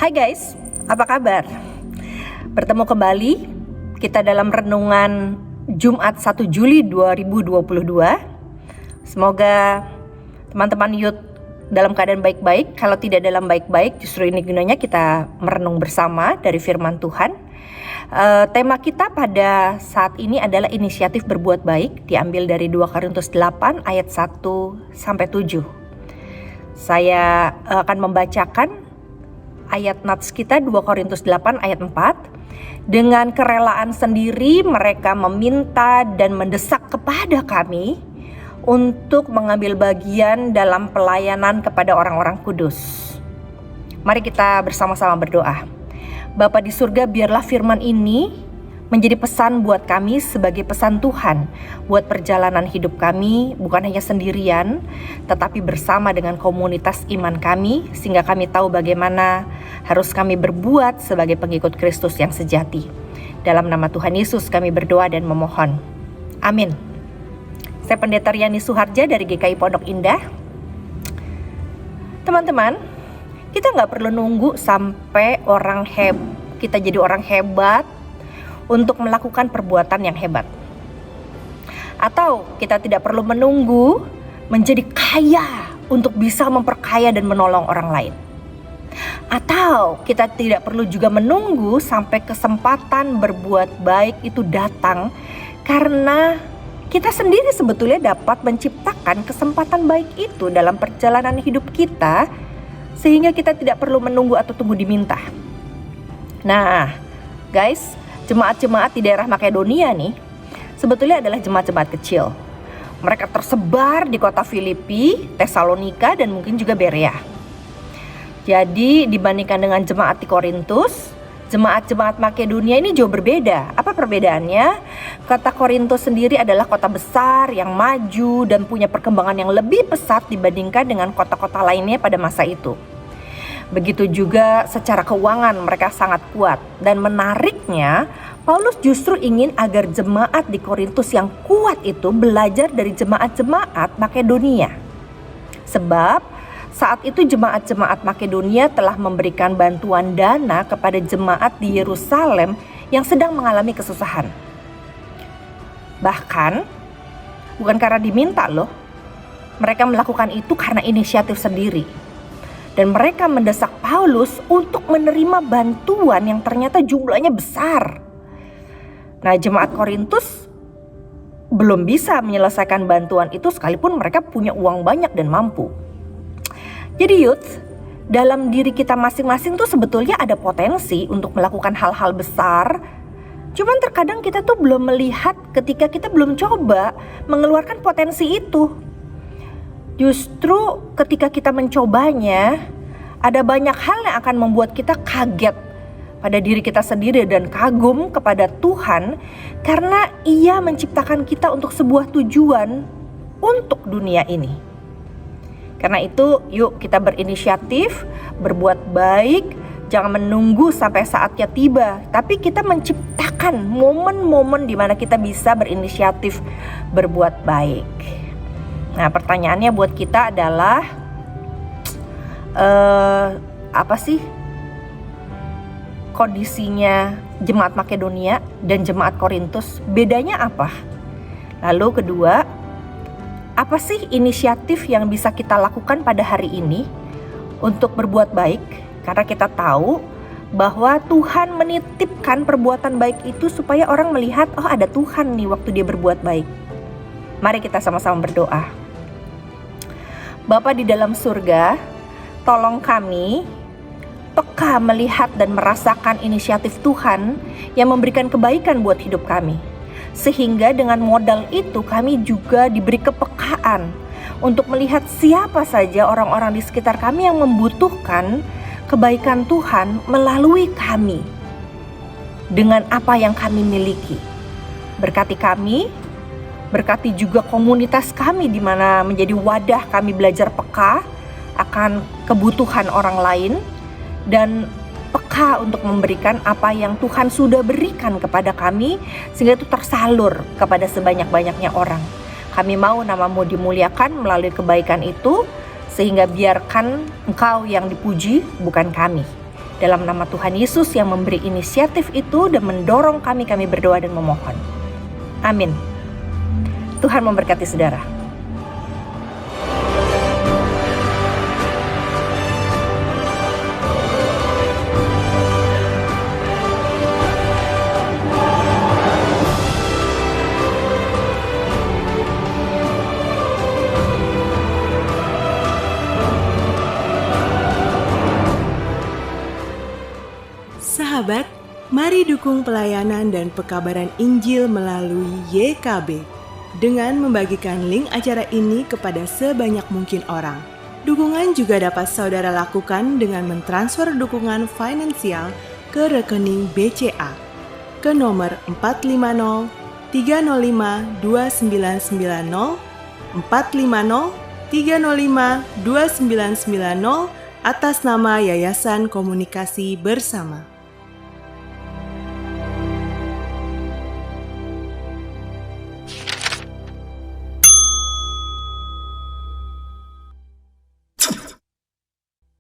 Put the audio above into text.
Hai guys, apa kabar? Bertemu kembali kita dalam renungan Jumat 1 Juli 2022. Semoga teman-teman youth dalam keadaan baik-baik. Kalau tidak dalam baik-baik, justru ini gunanya kita merenung bersama dari firman Tuhan. Tema kita pada saat ini adalah inisiatif berbuat baik, diambil dari 2 Korintus 8 ayat 1 sampai 7. Saya akan membacakan ayat nats kita 2 Korintus 8 ayat 4. Dengan kerelaan sendiri mereka meminta dan mendesak kepada kami untuk mengambil bagian dalam pelayanan kepada orang-orang kudus. Mari kita bersama-sama berdoa. Bapa di surga, biarlah firman ini menjadi pesan buat kami sebagai pesan Tuhan buat perjalanan hidup kami, bukan hanya sendirian tetapi bersama dengan komunitas iman kami, sehingga kami tahu bagaimana harus kami berbuat sebagai pengikut Kristus yang sejati. Dalam nama Tuhan Yesus kami berdoa dan memohon, amin. Saya Pendeta Riani Suharja dari GKI Pondok Indah. Teman-teman, kita gak perlu nunggu sampai kita jadi orang hebat untuk melakukan perbuatan yang hebat. Atau kita tidak perlu menunggu menjadi kaya untuk bisa memperkaya dan menolong orang lain. Atau kita tidak perlu juga menunggu sampai kesempatan berbuat baik itu datang, karena kita sendiri sebetulnya dapat menciptakan kesempatan baik itu dalam perjalanan hidup kita, sehingga kita tidak perlu menunggu atau tunggu diminta. Nah, guys, jemaat-jemaat di daerah Makedonia nih sebetulnya adalah jemaat-jemaat kecil. Mereka tersebar di kota Filipi, Tesalonika, dan mungkin juga Berea. Jadi dibandingkan dengan jemaat di Korintus, jemaat-jemaat Makedonia ini jauh berbeda. Apa perbedaannya? Kota Korintus sendiri adalah kota besar yang maju dan punya perkembangan yang lebih pesat dibandingkan dengan kota-kota lainnya pada masa itu. Begitu juga secara keuangan mereka sangat kuat. Dan menariknya, Paulus justru ingin agar jemaat di Korintus yang kuat itu belajar dari jemaat-jemaat Makedonia. Sebab saat itu jemaat-jemaat Makedonia telah memberikan bantuan dana kepada jemaat di Yerusalem yang sedang mengalami kesusahan. Bahkan bukan karena diminta loh, mereka melakukan itu karena inisiatif sendiri. Dan mereka mendesak Paulus untuk menerima bantuan yang ternyata jumlahnya besar. Nah, jemaat Korintus belum bisa menyelesaikan bantuan itu sekalipun mereka punya uang banyak dan mampu. Jadi youth, dalam diri kita masing-masing tuh sebetulnya ada potensi untuk melakukan hal-hal besar. Cuman terkadang kita tuh belum melihat ketika kita belum coba mengeluarkan potensi itu. Justru ketika kita mencobanya, ada banyak hal yang akan membuat kita kaget pada diri kita sendiri dan kagum kepada Tuhan, karena Ia menciptakan kita untuk sebuah tujuan untuk dunia ini. Karena itu yuk kita berinisiatif, berbuat baik, jangan menunggu sampai saatnya tiba, tapi kita menciptakan momen-momen di mana kita bisa berinisiatif berbuat baik. Nah, pertanyaannya buat kita adalah apa sih kondisinya jemaat Makedonia dan jemaat Korintus? Bedanya apa? Lalu kedua, apa sih inisiatif yang bisa kita lakukan pada hari ini untuk berbuat baik? Karena kita tahu bahwa Tuhan menitipkan perbuatan baik itu supaya orang melihat, oh ada Tuhan nih waktu dia berbuat baik. Mari kita sama-sama berdoa. Bapa di dalam surga, tolong kami peka melihat dan merasakan inisiatif Tuhan yang memberikan kebaikan buat hidup kami. Sehingga dengan modal itu kami juga diberi kepekaan untuk melihat siapa saja orang-orang di sekitar kami yang membutuhkan kebaikan Tuhan melalui kami dengan apa yang kami miliki. Berkati kami, berkati juga komunitas kami di mana menjadi wadah kami belajar peka akan kebutuhan orang lain dan peka untuk memberikan apa yang Tuhan sudah berikan kepada kami, sehingga itu tersalur kepada sebanyak-banyaknya orang. Kami mau nama-Mu dimuliakan melalui kebaikan itu, sehingga biarkan Engkau yang dipuji, bukan kami. Dalam nama Tuhan Yesus yang memberi inisiatif itu dan mendorong kami berdoa dan memohon. Amin. Tuhan memberkati saudara. Sahabat, mari dukung pelayanan dan pekabaran Injil melalui YKB dengan membagikan link acara ini kepada sebanyak mungkin orang. Dukungan juga dapat saudara lakukan dengan mentransfer dukungan finansial ke rekening BCA ke nomor 450 305 2990 450 305 2990 atas nama Yayasan Komunikasi Bersama.